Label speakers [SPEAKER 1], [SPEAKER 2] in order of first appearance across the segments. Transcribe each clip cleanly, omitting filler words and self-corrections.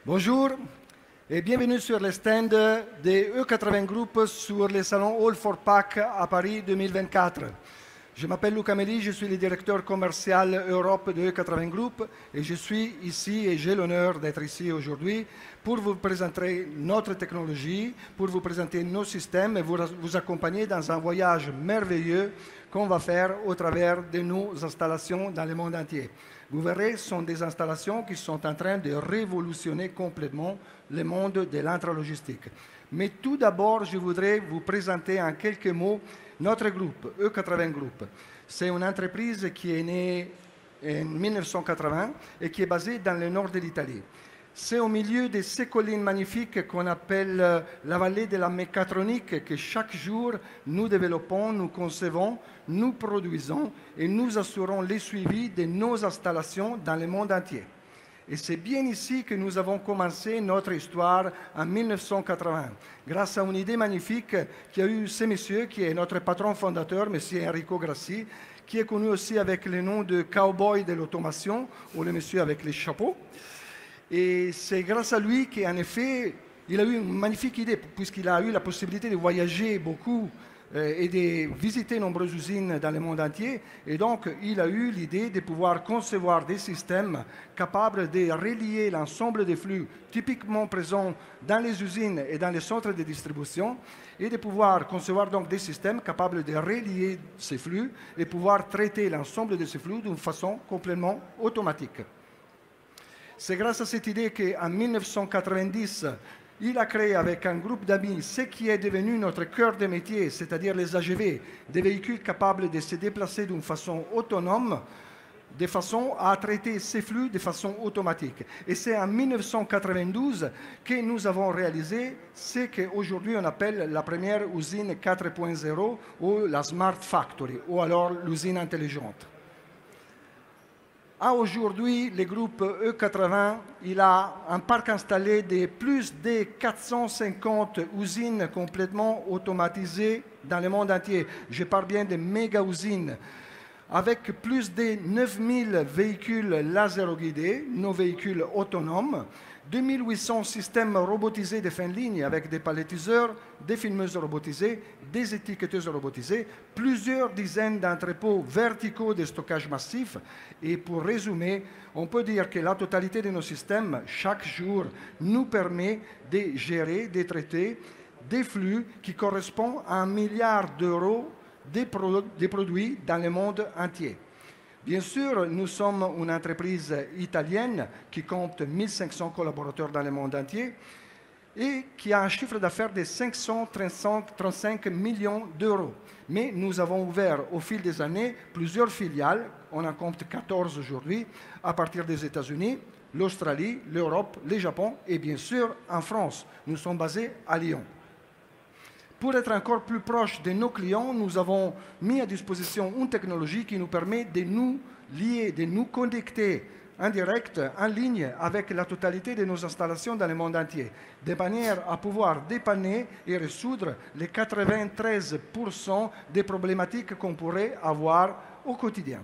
[SPEAKER 1] Bonjour et bienvenue sur le stand de E80 Group sur le salon All for Pack à Paris 2024. Je m'appelle Luca Melli, je suis le directeur commercial Europe de E80 Group et je suis ici et j'ai l'honneur d'être ici aujourd'hui pour vous présenter notre technologie, pour vous présenter nos systèmes et vous accompagner dans un voyage merveilleux qu'on va faire au travers de nos installations dans le monde entier. Vous verrez, ce sont des installations qui sont en train de révolutionner complètement le monde de l'intralogistique. Mais tout d'abord, je voudrais vous présenter en quelques mots notre groupe, E80 Group. C'est une entreprise qui est née en 1980 et qui est basée dans le nord de l'Italie. C'est au milieu de ces collines magnifiques qu'on appelle la vallée de la mécatronique que chaque jour nous développons, nous concevons, nous produisons et nous assurons le suivi de nos installations dans le monde entier. Et c'est bien ici que nous avons commencé notre histoire en 1980, grâce à une idée magnifique qui a eu ce monsieur, qui est notre patron fondateur, monsieur Enrico Grassi, qui est connu aussi avec le nom de cowboy de l'automation, ou le monsieur avec les chapeaux. Et c'est grâce à lui qu'en effet, il a eu une magnifique idée, puisqu'il a eu la possibilité de voyager beaucoup et de visiter nombreuses usines dans le monde entier. Et donc, il a eu l'idée de pouvoir concevoir des systèmes capables de relier l'ensemble des flux typiquement présents dans les usines et dans les centres de distribution et de pouvoir concevoir donc des systèmes capables de relier ces flux et pouvoir traiter l'ensemble de ces flux d'une façon complètement automatique. C'est grâce à cette idée qu'en 1990, il a créé avec un groupe d'amis ce qui est devenu notre cœur de métier, c'est-à-dire les AGV, des véhicules capables de se déplacer d'une façon autonome, de façon à traiter ces flux de façon automatique. Et c'est en 1992 que nous avons réalisé ce qu'aujourd'hui on appelle la première usine 4.0 ou la Smart Factory, ou alors l'usine intelligente. Aujourd'hui, le groupe E80 il a un parc installé de plus de 450 usines complètement automatisées dans le monde entier. Je parle bien de méga-usines, avec plus de 9000 véhicules laser-guidés, nos véhicules autonomes, 2800 systèmes robotisés de fin de ligne avec des palettiseurs, des filmeuses robotisées, des étiqueteuses robotisées, plusieurs dizaines d'entrepôts verticaux de stockage massif. Et pour résumer, on peut dire que la totalité de nos systèmes, chaque jour, nous permet de gérer, de traiter des flux qui correspondent à 1 milliard d'euros de produits dans le monde entier. Bien sûr, nous sommes une entreprise italienne qui compte 1500 collaborateurs dans le monde entier et qui a un chiffre d'affaires de 535 millions d'euros. Mais nous avons ouvert au fil des années plusieurs filiales, on en compte 14 aujourd'hui, à partir des États-Unis, l'Australie, l'Europe, le Japon et bien sûr en France. Nous sommes basés à Lyon. Pour être encore plus proche de nos clients, nous avons mis à disposition une technologie qui nous permet de nous lier, de nous connecter en direct, en ligne, avec la totalité de nos installations dans le monde entier, de manière à pouvoir dépanner et résoudre les 93% des problématiques qu'on pourrait avoir au quotidien.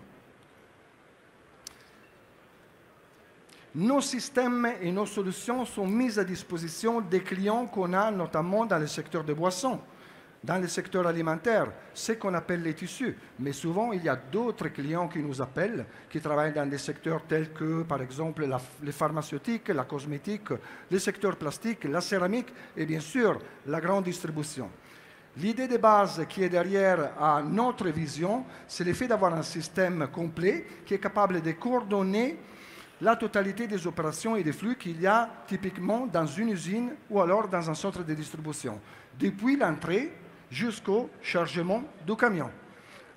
[SPEAKER 1] Nos systèmes et nos solutions sont mises à disposition des clients qu'on a notamment dans le secteur des boissons, dans le secteur alimentaire, ce qu'on appelle les tissus. Mais souvent, il y a d'autres clients qui nous appellent, qui travaillent dans des secteurs tels que, par exemple, les pharmaceutiques, la cosmétique, le secteur plastique, la céramique et bien sûr, la grande distribution. L'idée de base qui est derrière à notre vision, c'est le fait d'avoir un système complet qui est capable de coordonner la totalité des opérations et des flux qu'il y a typiquement dans une usine ou alors dans un centre de distribution, depuis l'entrée jusqu'au chargement du camion.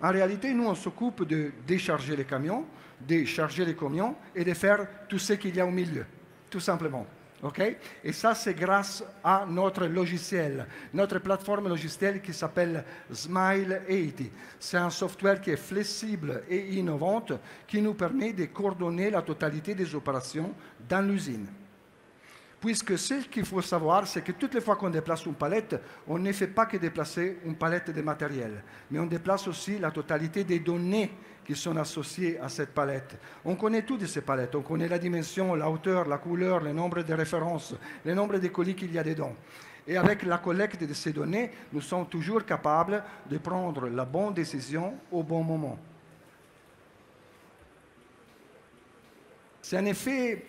[SPEAKER 1] En réalité, nous, on s'occupe de décharger les camions, de charger les camions et de faire tout ce qu'il y a au milieu, tout simplement. Okay? Et ça, c'est grâce à notre logiciel, notre plateforme logicielle qui s'appelle Smile 80. C'est un software qui est flexible et innovante qui nous permet de coordonner la totalité des opérations dans l'usine. Puisque ce qu'il faut savoir, c'est que toutes les fois qu'on déplace une palette, on ne fait pas que déplacer une palette de matériel, mais on déplace aussi la totalité des données qui sont associés à cette palette. On connaît toutes ces palettes, on connaît la dimension, la hauteur, la couleur, le nombre de références, le nombre de colis qu'il y a dedans. Et avec la collecte de ces données, nous sommes toujours capables de prendre la bonne décision au bon moment. C'est en effet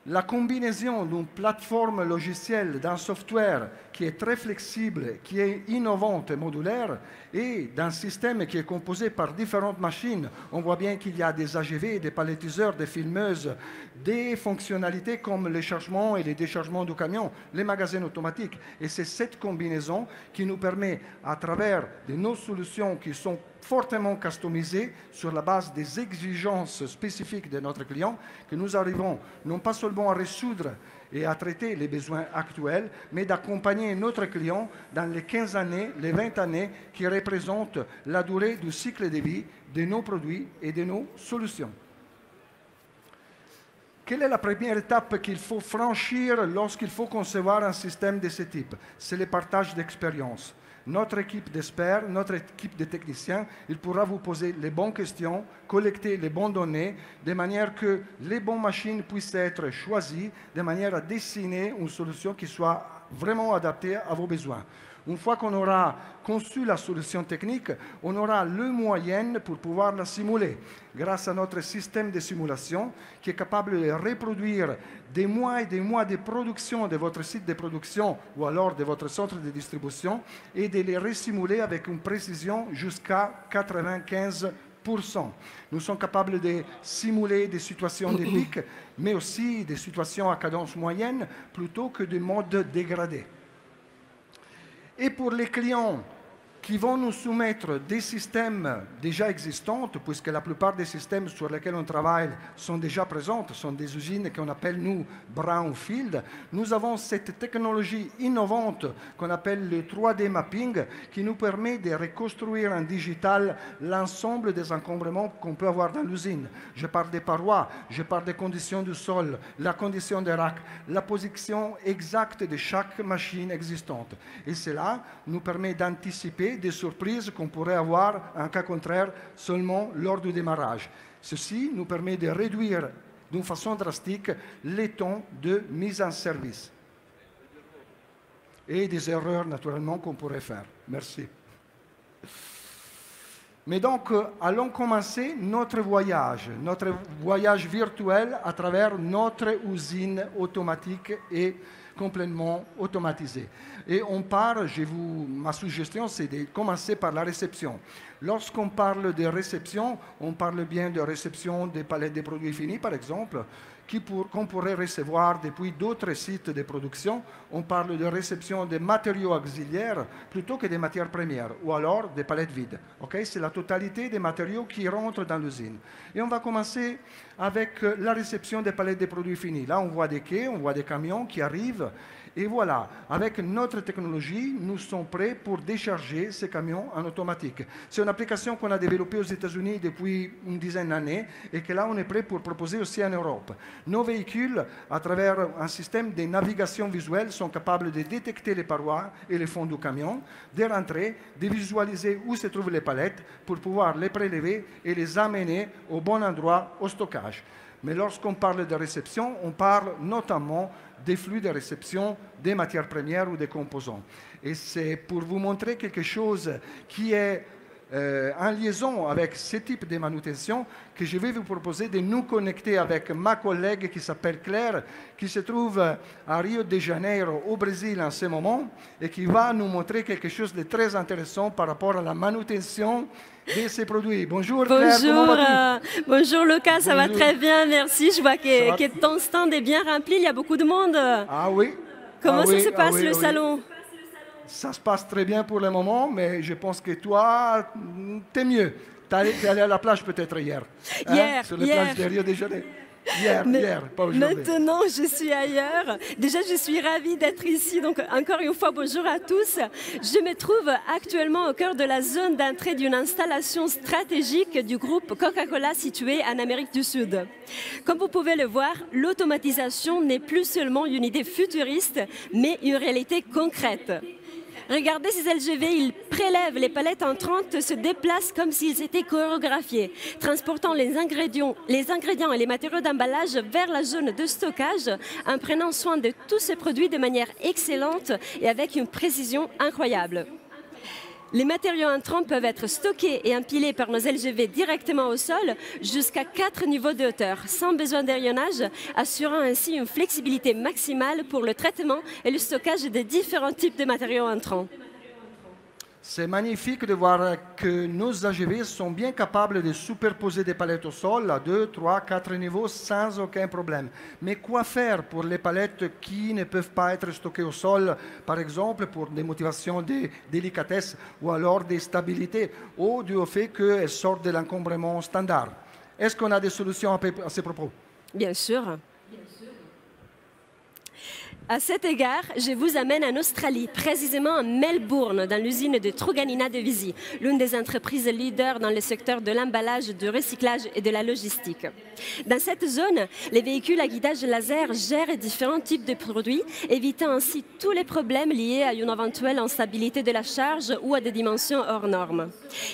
[SPEAKER 1] la combinaison d'une plateforme logicielle, d'un software qui est très flexible, qui est innovante et modulaire, et d'un système qui est composé par différentes machines. On voit bien qu'il y a des AGV, des palettiseurs, des filmeuses, des fonctionnalités comme le chargement et le déchargement du camion, les magasins automatiques. Et c'est cette combinaison qui nous permet, à travers de nos solutions qui sont fortement customisées sur la base des exigences spécifiques de notre client, que nous arrivons non pas seulement à résoudre et à traiter les besoins actuels, mais d'accompagner notre client dans les 15 années, les 20 années qui représentent la durée du cycle de vie de nos produits et de nos solutions. Quelle est la première étape qu'il faut franchir lorsqu'il faut concevoir un système de ce type? C'est le partage d'expérience. Notre équipe d'experts, notre équipe de techniciens, il pourra vous poser les bonnes questions, collecter les bonnes données, de manière que les bonnes machines puissent être choisies, de manière à dessiner une solution qui soit vraiment adaptée à vos besoins. Une fois qu'on aura conçu la solution technique, on aura le moyen pour pouvoir la simuler grâce à notre système de simulation qui est capable de reproduire des mois et des mois de production de votre site de production ou alors de votre centre de distribution et de les resimuler avec une précision jusqu'à 95%. Nous sommes capables de simuler des situations de pic, mais aussi des situations à cadence moyenne plutôt que de mode dégradé. Et pour les clients qui vont nous soumettre des systèmes déjà existants, puisque la plupart des systèmes sur lesquels on travaille sont déjà présents, sont des usines qu'on appelle, nous, brownfield, nous avons cette technologie innovante qu'on appelle le 3D mapping, qui nous permet de reconstruire en digital l'ensemble des encombrements qu'on peut avoir dans l'usine. Je parle des parois, je parle des conditions du sol, la condition des racks, la position exacte de chaque machine existante. Et cela nous permet d'anticiper des surprises qu'on pourrait avoir en cas contraire seulement lors du démarrage. Ceci nous permet de réduire d'une façon drastique les temps de mise en service et des erreurs naturellement qu'on pourrait faire. Merci. Mais donc, allons commencer notre voyage virtuel à travers notre usine automatique et complètement automatisée. Et on part, ma suggestion, c'est de commencer par la réception. Lorsqu'on parle de réception, on parle bien de réception des palettes de produits finis, par exemple, qu'on pourrait recevoir depuis d'autres sites de production. On parle de réception des matériaux auxiliaires plutôt que des matières premières, ou alors des palettes vides. Okay? C'est la totalité des matériaux qui rentrent dans l'usine. Et on va commencer avec la réception des palettes de produits finis. Là, on voit des quais, on voit des camions qui arrivent. Et voilà, avec notre technologie, nous sommes prêts pour décharger ces camions en automatique. C'est une application qu'on a développée aux États-Unis depuis une dizaine d'années et que là, on est prêt pour proposer aussi en Europe. Nos véhicules, à travers un système de navigation visuelle, sont capables de détecter les parois et les fonds du camion, de rentrer, de visualiser où se trouvent les palettes pour pouvoir les prélever et les amener au bon endroit au stockage. Mais lorsqu'on parle de réception, on parle notamment des flux de réception des matières premières ou des composants. Et c'est pour vous montrer quelque chose qui est en liaison avec ce type de manutention que je vais vous proposer de nous connecter avec ma collègue qui s'appelle Claire, qui se trouve à Rio de Janeiro, au Brésil en ce moment, et qui va nous montrer quelque chose de très intéressant par rapport à la manutention de ces produits. Bonjour Claire, comment vas-tu?
[SPEAKER 2] Bonjour Luca, ça va très bien, merci. Je vois que ton stand est bien rempli, il y a beaucoup de monde.
[SPEAKER 1] Ah oui.
[SPEAKER 2] Comment ça se passe le salon?
[SPEAKER 1] Ça se passe très bien pour le moment, mais je pense que toi, t'es mieux. T'es allé à la plage peut-être hier.
[SPEAKER 2] Hier,
[SPEAKER 1] sur les plages de Rio de Janeiro. Hier, pas aujourd'hui.
[SPEAKER 2] Maintenant, je suis ailleurs. Déjà, je suis ravie d'être ici. Donc, encore une fois, bonjour à tous. Je me trouve actuellement au cœur de la zone d'entrée d'une installation stratégique du groupe Coca-Cola située en Amérique du Sud. Comme vous pouvez le voir, l'automatisation n'est plus seulement une idée futuriste, mais une réalité concrète. Regardez ces LGV, ils prélèvent les palettes entrantes, se déplacent comme s'ils étaient chorégraphiés, transportant les ingrédients et les matériaux d'emballage vers la zone de stockage en prenant soin de tous ces produits de manière excellente et avec une précision incroyable. Les matériaux entrants peuvent être stockés et empilés par nos LGV directement au sol jusqu'à 4 niveaux de hauteur, sans besoin d'aérionnage, assurant ainsi une flexibilité maximale pour le traitement et le stockage des différents types de matériaux entrants.
[SPEAKER 1] C'est magnifique de voir que nos AGV sont bien capables de superposer des palettes au sol à 2, 3, 4 niveaux sans aucun problème. Mais quoi faire pour les palettes qui ne peuvent pas être stockées au sol, par exemple pour des motivations de délicatesse ou alors de stabilité, ou dû au fait qu'elles sortent de l'encombrement standard? Est-ce qu'on a des solutions à ce propos?
[SPEAKER 2] Bien sûr. À cet égard, je vous amène en Australie, précisément à Melbourne, dans l'usine de Truganina de Visy, l'une des entreprises leaders dans le secteur de l'emballage, du recyclage et de la logistique. Dans cette zone, les véhicules à guidage laser gèrent différents types de produits, évitant ainsi tous les problèmes liés à une éventuelle instabilité de la charge ou à des dimensions hors normes.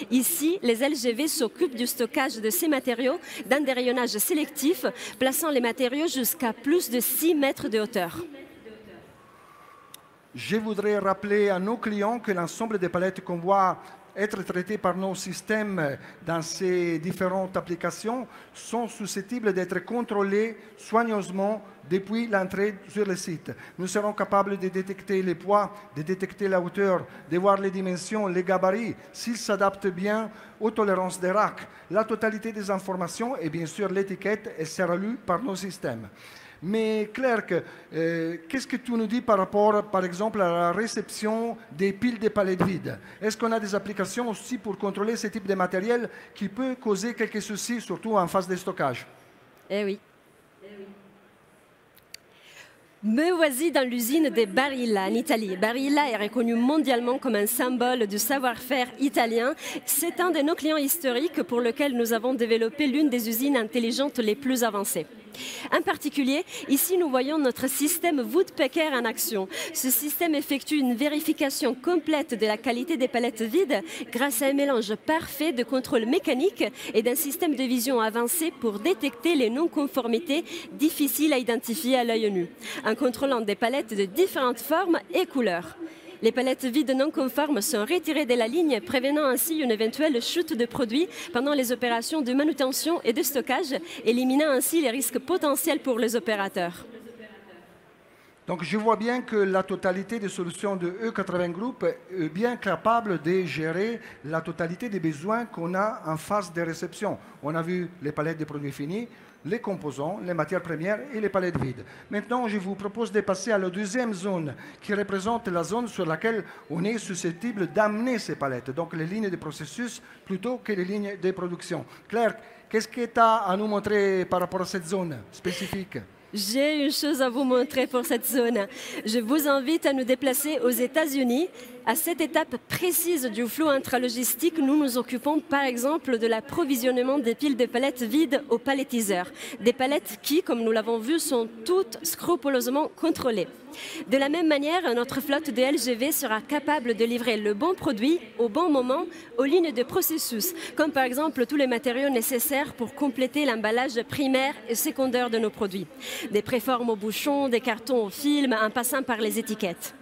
[SPEAKER 2] Ici, les LGV s'occupent du stockage de ces matériaux dans des rayonnages sélectifs, plaçant les matériaux jusqu'à plus de 6 mètres de hauteur.
[SPEAKER 1] Je voudrais rappeler à nos clients que l'ensemble des palettes qu'on voit être traitées par nos systèmes dans ces différentes applications sont susceptibles d'être contrôlées soigneusement depuis l'entrée sur le site. Nous serons capables de détecter les poids, de détecter la hauteur, de voir les dimensions, les gabarits, s'ils s'adaptent bien aux tolérances des racks. La totalité des informations et bien sûr l'étiquette sera lue par nos systèmes. Mais Claire, qu'est-ce que tu nous dis par rapport, par exemple, à la réception des piles de palettes vides? Est-ce qu'on a des applications aussi pour contrôler ce type de matériel qui peut causer quelques soucis, surtout en phase de stockage?
[SPEAKER 2] Eh oui. Me voici dans l'usine de Barilla en Italie. Barilla est reconnu mondialement comme un symbole du savoir-faire italien. C'est un de nos clients historiques pour lequel nous avons développé l'une des usines intelligentes les plus avancées. En particulier, ici nous voyons notre système Woodpecker en action. Ce système effectue une vérification complète de la qualité des palettes vides grâce à un mélange parfait de contrôle mécanique et d'un système de vision avancé pour détecter les non-conformités difficiles à identifier à l'œil nu, en contrôlant des palettes de différentes formes et couleurs. Les palettes vides non conformes sont retirées de la ligne, prévenant ainsi une éventuelle chute de produits pendant les opérations de manutention et de stockage, éliminant ainsi les risques potentiels pour les opérateurs.
[SPEAKER 1] Donc je vois bien que la totalité des solutions de E80 Group est bien capable de gérer la totalité des besoins qu'on a en phase de réception. On a vu les palettes de produits finis, les composants, les matières premières et les palettes vides. Maintenant, je vous propose de passer à la deuxième zone qui représente la zone sur laquelle on est susceptible d'amener ces palettes, donc les lignes de processus plutôt que les lignes de production. Claire, qu'est-ce que tu as à nous montrer par rapport à cette zone spécifique?
[SPEAKER 2] J'ai une chose à vous montrer pour cette zone. Je vous invite à nous déplacer aux États-Unis. À cette étape précise du flou intralogistique, nous nous occupons par exemple de l'approvisionnement des piles de palettes vides aux palettiseurs. Des palettes qui, comme nous l'avons vu, sont toutes scrupuleusement contrôlées. De la même manière, notre flotte de LGV sera capable de livrer le bon produit au bon moment aux lignes de processus, comme par exemple tous les matériaux nécessaires pour compléter l'emballage primaire et secondaire de nos produits. Des préformes aux bouchons, des cartons au film, en passant par les étiquettes.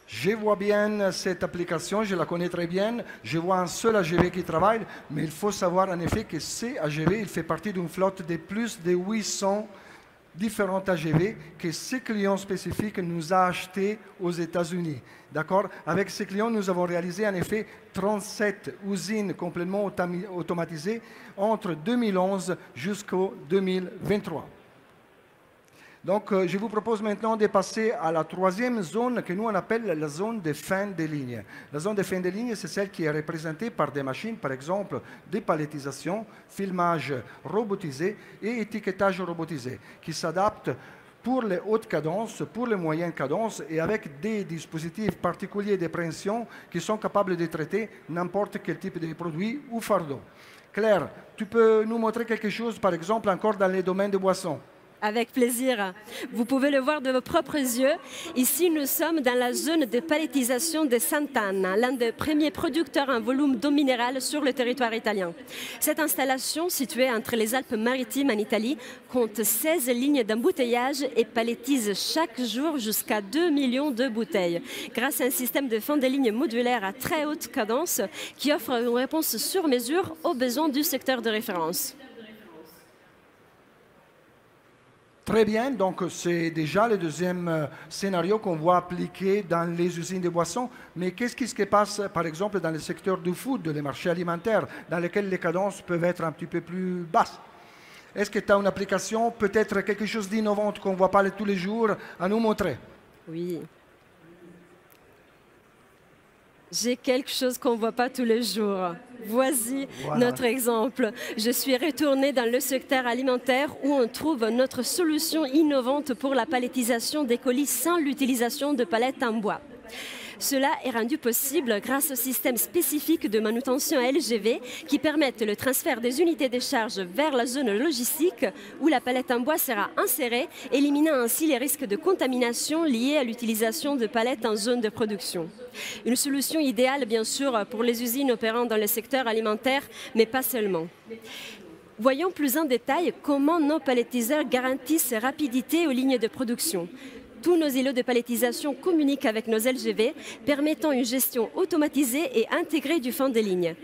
[SPEAKER 1] Je vois bien cette application, je la connais très bien. Je vois un seul AGV qui travaille, mais il faut savoir en effet que ce AGV, il fait partie d'une flotte de plus de 800 différents AGV que ce client spécifique nous a achetés aux États-Unis. D'accord? Avec ce client, nous avons réalisé en effet 37 usines complètement automatisées entre 2011 jusqu'au 2023. Donc, je vous propose maintenant de passer à la troisième zone que nous on appelle la zone de fin de ligne. La zone de fin de ligne, c'est celle qui est représentée par des machines, par exemple, de palettisation, filmage robotisé et étiquetage robotisé, qui s'adaptent pour les hautes cadences, pour les moyennes cadences et avec des dispositifs particuliers de pression qui sont capables de traiter n'importe quel type de produit ou fardeau. Claire, tu peux nous montrer quelque chose, par exemple, encore dans les domaines de boissons?
[SPEAKER 2] Avec plaisir. Vous pouvez le voir de vos propres yeux. Ici, nous sommes dans la zone de palettisation de Sant'Anna, l'un des premiers producteurs en volume d'eau minérale sur le territoire italien. Cette installation, située entre les Alpes-Maritimes en Italie, compte 16 lignes d'embouteillage et palettise chaque jour jusqu'à 2 millions de bouteilles, grâce à un système de fin de ligne modulaire à très haute cadence qui offre une réponse sur mesure aux besoins du secteur de référence.
[SPEAKER 1] Très bien, donc c'est déjà le deuxième scénario qu'on voit appliqué dans les usines de boissons. Mais qu'est-ce qui se passe, par exemple, dans le secteur du food, les marchés alimentaires, dans lesquels les cadences peuvent être un petit peu plus basses? Est-ce que tu as une application, peut-être quelque chose d'innovant qu'on ne voit pas tous les jours, à nous montrer?
[SPEAKER 2] Oui. J'ai quelque chose qu'on ne voit pas tous les jours. Voici notre exemple. Je suis retournée dans le secteur alimentaire où on trouve notre solution innovante pour la palettisation des colis sans l'utilisation de palettes en bois. Cela est rendu possible grâce au système spécifique de manutention LGV qui permettent le transfert des unités de charge vers la zone logistique où la palette en bois sera insérée, éliminant ainsi les risques de contamination liés à l'utilisation de palettes en zone de production. Une solution idéale, bien sûr, pour les usines opérant dans le secteur alimentaire, mais pas seulement. Voyons plus en détail comment nos palettiseurs garantissent rapidité aux lignes de production. Tous nos îlots de palettisation communiquent avec nos LGV, permettant une gestion automatisée et intégrée du fond de ligne.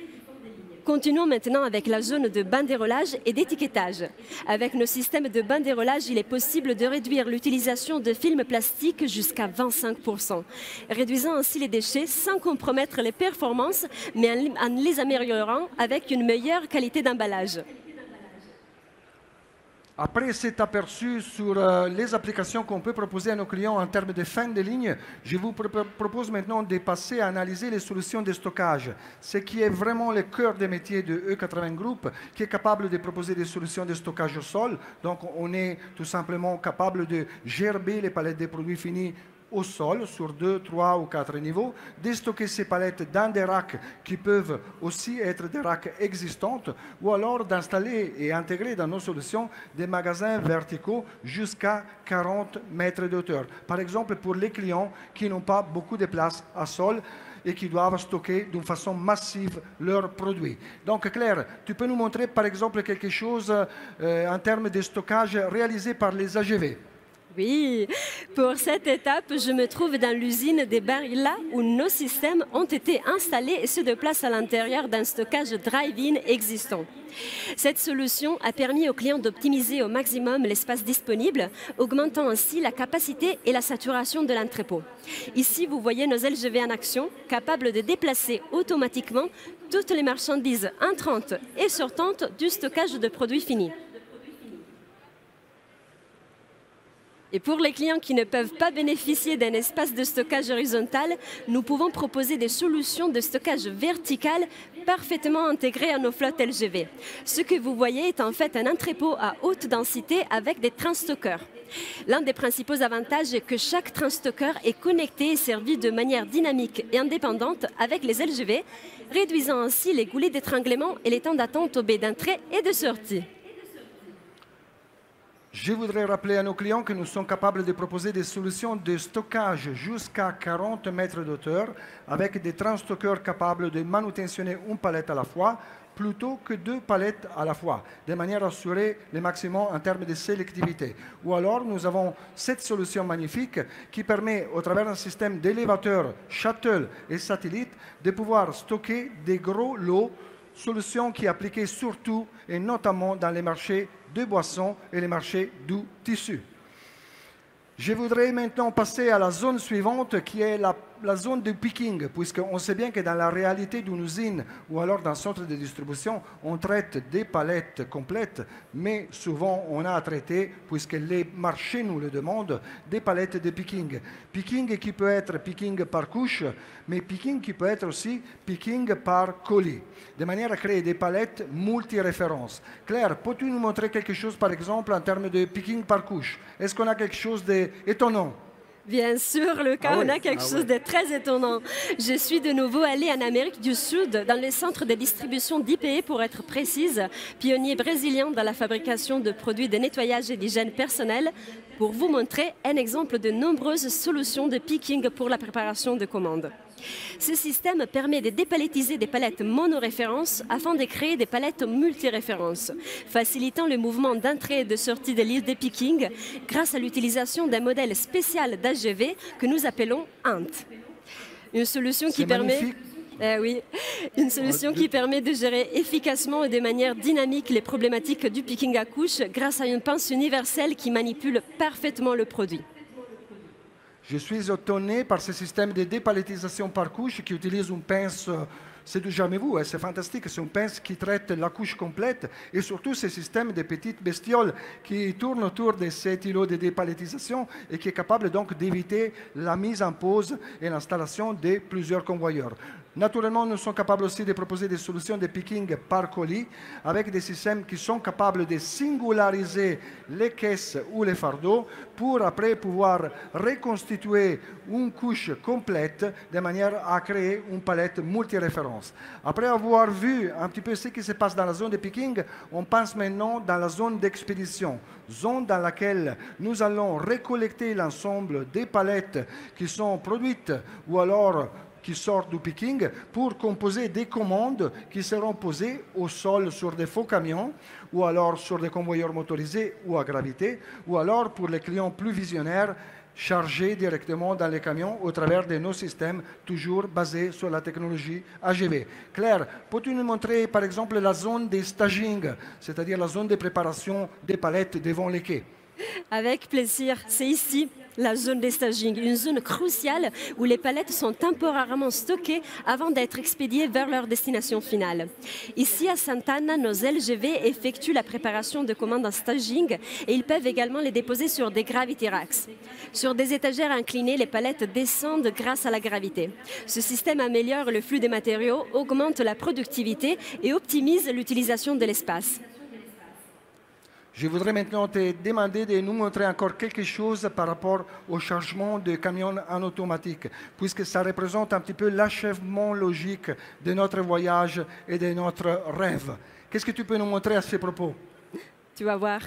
[SPEAKER 2] Continuons maintenant avec la zone de bandérolage et d'étiquetage. Avec nos systèmes de bandérolage, il est possible de réduire l'utilisation de films plastiques jusqu'à 25%, réduisant ainsi les déchets sans compromettre les performances, mais en les améliorant avec une meilleure qualité d'emballage.
[SPEAKER 1] Après cet aperçu sur les applications qu'on peut proposer à nos clients en termes de fin de ligne, je vous propose maintenant de passer à analyser les solutions de stockage, ce qui est vraiment le cœur des métiers de E80 Group, qui est capable de proposer des solutions de stockage au sol. Donc, on est tout simplement capable de gerber les palettes des produits finis au sol, sur 2, 3 ou 4 niveaux, de stocker ces palettes dans des racks qui peuvent aussi être des racks existantes, ou alors d'installer et intégrer dans nos solutions des magasins verticaux jusqu'à 40 mètres de hauteur. Par exemple, pour les clients qui n'ont pas beaucoup de place à sol et qui doivent stocker d'une façon massive leurs produits. Donc Claire, tu peux nous montrer par exemple quelque chose en termes de stockage réalisé par les AGV?
[SPEAKER 2] Oui, pour cette étape, je me trouve dans l'usine des Barilla où nos systèmes ont été installés et se déplacent à l'intérieur d'un stockage drive-in existant. Cette solution a permis aux clients d'optimiser au maximum l'espace disponible, augmentant ainsi la capacité et la saturation de l'entrepôt. Ici, vous voyez nos LGV en action, capables de déplacer automatiquement toutes les marchandises entrantes et sortantes du stockage de produits finis. Et pour les clients qui ne peuvent pas bénéficier d'un espace de stockage horizontal, nous pouvons proposer des solutions de stockage vertical parfaitement intégrées à nos flottes LGV. Ce que vous voyez est en fait un entrepôt à haute densité avec des train-stockeurs. L'un des principaux avantages est que chaque train-stockeur est connecté et servi de manière dynamique et indépendante avec les LGV, réduisant ainsi les goulets d'étranglement et les temps d'attente aux baies d'entrée et de sortie.
[SPEAKER 1] Je voudrais rappeler à nos clients que nous sommes capables de proposer des solutions de stockage jusqu'à 40 mètres de hauteur avec des transstockeurs capables de manutentionner une palette à la fois plutôt que 2 palettes à la fois, de manière à assurer le maximum en termes de sélectivité. Ou alors, nous avons cette solution magnifique qui permet, au travers d'un système d'élévateurs, shuttle et satellite, de pouvoir stocker des gros lots, solution qui est appliquée surtout et notamment dans les marchés de boissons et les marchés du tissu. Je voudrais maintenant passer à la zone suivante qui est la zone de picking, puisqu'on sait bien que dans la réalité d'une usine ou alors d'un centre de distribution, on traite des palettes complètes, mais souvent on a à traiter, puisque les marchés nous le demandent, des palettes de picking. Picking qui peut être picking par couche, mais picking qui peut être aussi picking par colis, de manière à créer des palettes multi-références. Claire, peux-tu nous montrer quelque chose, par exemple, en termes de picking par couche? Est-ce qu'on a quelque chose d'étonnant?
[SPEAKER 2] Bien sûr, Lucas, on a quelque chose de très étonnant. Je suis de nouveau allée en Amérique du Sud, dans le centre de distribution d'IPE pour être précise, pionnier brésilien dans la fabrication de produits de nettoyage et d'hygiène personnelle, pour vous montrer un exemple de nombreuses solutions de picking pour la préparation de commandes. Ce système permet de dépalettiser des palettes monoréférences afin de créer des palettes multiréférences, facilitant le mouvement d'entrée et de sortie des livres de picking grâce à l'utilisation d'un modèle spécial d'AGV que nous appelons ANT. Une solution qui permet... une solution qui permet de gérer efficacement et de manière dynamique les problématiques du picking à couche grâce à une pince universelle qui manipule parfaitement le produit.
[SPEAKER 1] Je suis étonné par ce système de dépalettisation par couche qui utilise une pince, c'est du jamais vu, c'est fantastique, c'est une pince qui traite la couche complète et surtout ce système de petites bestioles qui tournent autour de cet îlot de dépalettisation et qui est capable donc d'éviter la mise en pause et l'installation de plusieurs convoyeurs. Naturellement, nous sommes capables aussi de proposer des solutions de picking par colis avec des systèmes qui sont capables de singulariser les caisses ou les fardeaux pour après pouvoir reconstituer une couche complète de manière à créer une palette multiréférence. Après avoir vu un petit peu ce qui se passe dans la zone de picking, on passe maintenant dans la zone d'expédition, zone dans laquelle nous allons récolter l'ensemble des palettes qui sont produites ou alors qui sortent du picking pour composer des commandes qui seront posées au sol sur des faux camions ou alors sur des convoyeurs motorisés ou à gravité ou alors pour les clients plus visionnaires chargés directement dans les camions au travers de nos systèmes toujours basés sur la technologie AGV. Claire, peux-tu nous montrer par exemple la zone des staging, c'est-à-dire la zone de préparation des palettes devant les quais?
[SPEAKER 2] Avec plaisir, c'est ici. La zone de staging, une zone cruciale où les palettes sont temporairement stockées avant d'être expédiées vers leur destination finale. Ici à Santana, nos LGV effectuent la préparation de commandes en staging et ils peuvent également les déposer sur des gravity racks. Sur des étagères inclinées, les palettes descendent grâce à la gravité. Ce système améliore le flux des matériaux, augmente la productivité et optimise l'utilisation de l'espace.
[SPEAKER 1] Je voudrais maintenant te demander de nous montrer encore quelque chose par rapport au chargement de camions en automatique, puisque ça représente un petit peu l'achèvement logique de notre voyage et de notre rêve. Qu'est-ce que tu peux nous montrer à ce propos?
[SPEAKER 2] Tu vas voir.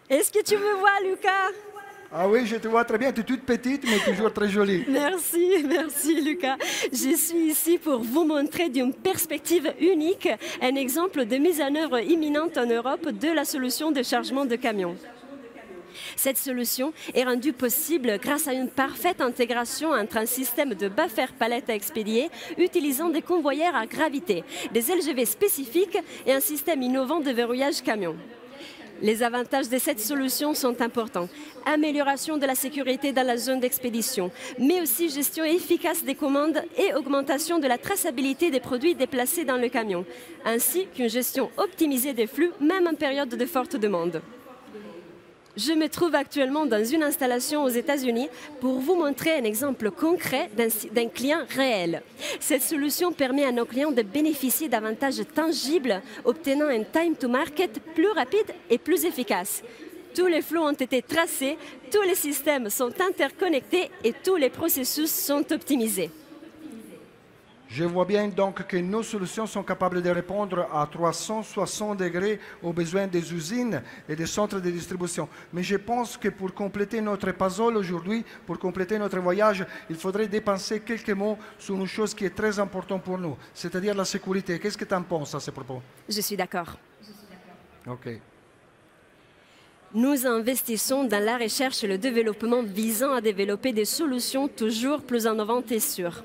[SPEAKER 2] Est-ce que tu me vois, Lucas?
[SPEAKER 1] Ah oui, je te vois très bien. Tu es toute petite, mais toujours très jolie.
[SPEAKER 2] Merci Lucas. Je suis ici pour vous montrer d'une perspective unique un exemple de mise en œuvre imminente en Europe de la solution de chargement de camions. Cette solution est rendue possible grâce à une parfaite intégration entre un système de buffer palette à expédier utilisant des convoyeurs à gravité, des LGV spécifiques et un système innovant de verrouillage camion. Les avantages de cette solution sont importants. Amélioration de la sécurité dans la zone d'expédition, mais aussi gestion efficace des commandes et augmentation de la traçabilité des produits déplacés dans le camion, ainsi qu'une gestion optimisée des flux, même en période de forte demande. Je me trouve actuellement dans une installation aux États-Unis pour vous montrer un exemple concret d'un client réel. Cette solution permet à nos clients de bénéficier d'avantages tangibles, obtenant un time to market plus rapide et plus efficace. Tous les flux ont été tracés, tous les systèmes sont interconnectés et tous les processus sont optimisés.
[SPEAKER 1] Je vois bien donc que nos solutions sont capables de répondre à 360 degrés aux besoins des usines et des centres de distribution. Mais je pense que pour compléter notre puzzle aujourd'hui, pour compléter notre voyage, il faudrait dépenser quelques mots sur une chose qui est très importante pour nous, c'est-à-dire la sécurité. Qu'est-ce que tu en penses à ce propos?
[SPEAKER 2] Je suis d'accord.
[SPEAKER 1] OK.
[SPEAKER 2] Nous investissons dans la recherche et le développement visant à développer des solutions toujours plus innovantes et sûres.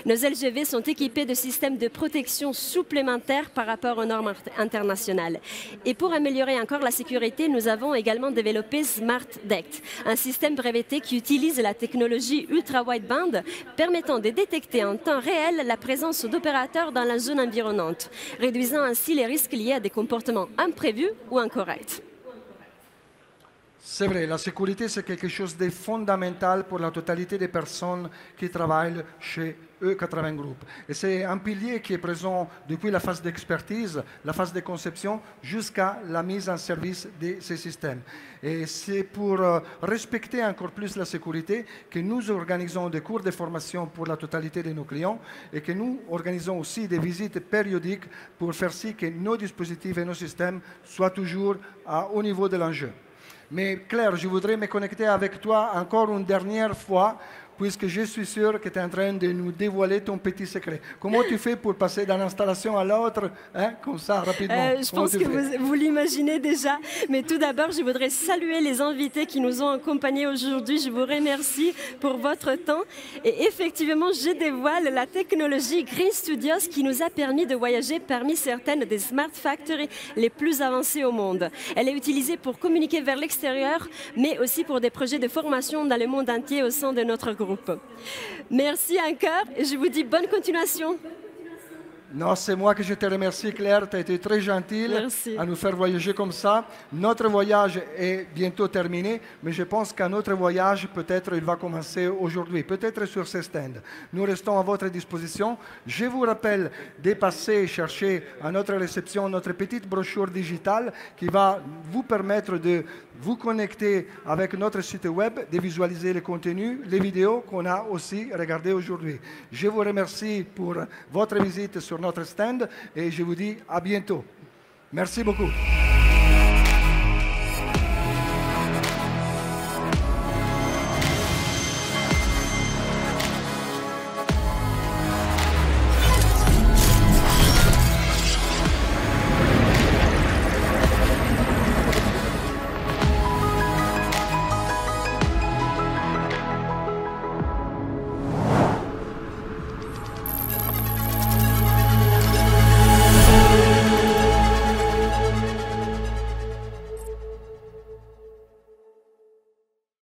[SPEAKER 2] Nos LGV sont équipés de systèmes de protection supplémentaires par rapport aux normes internationales. Et pour améliorer encore la sécurité, nous avons également développé Smart Detect, un système breveté qui utilise la technologie ultra-wideband permettant de détecter en temps réel la présence d'opérateurs dans la zone environnante, réduisant ainsi les risques liés à des comportements imprévus ou incorrects.
[SPEAKER 1] C'est vrai, la sécurité, c'est quelque chose de fondamental pour la totalité des personnes qui travaillent chez E80 Group. Et c'est un pilier qui est présent depuis la phase d'expertise, la phase de conception, jusqu'à la mise en service de ces systèmes. Et c'est pour respecter encore plus la sécurité que nous organisons des cours de formation pour la totalité de nos clients et que nous organisons aussi des visites périodiques pour faire si que nos dispositifs et nos systèmes soient toujours au niveau de l'enjeu. Mais Claire, je voudrais me connecter avec toi encore une dernière fois, puisque je suis sûr que tu es en train de nous dévoiler ton petit secret. Comment tu fais pour passer d'une installation à l'autre, hein, comme ça, rapidement?
[SPEAKER 2] Je pense que vous l'imaginez déjà. Mais tout d'abord, je voudrais saluer les invités qui nous ont accompagnés aujourd'hui. Je vous remercie pour votre temps. Et effectivement, je dévoile la technologie Green Studios qui nous a permis de voyager parmi certaines des Smart Factories les plus avancées au monde. Elle est utilisée pour communiquer vers l'extérieur, mais aussi pour des projets de formation dans le monde entier au sein de notre groupe. Merci encore et je vous dis bonne continuation.
[SPEAKER 1] Non, c'est moi que je te remercie, Claire. Tu as été très gentille à nous faire voyager comme ça. Notre voyage est bientôt terminé, mais je pense qu'un autre voyage, peut-être, il va commencer aujourd'hui, peut-être sur ce stand. Nous restons à votre disposition. Je vous rappelle de passer chercher à notre réception notre petite brochure digitale qui va vous permettre de vous connecter avec notre site web, de visualiser les contenus, les vidéos qu'on a aussi regardées aujourd'hui. Je vous remercie pour votre visite sur notre stand et je vous dis à bientôt. Merci beaucoup.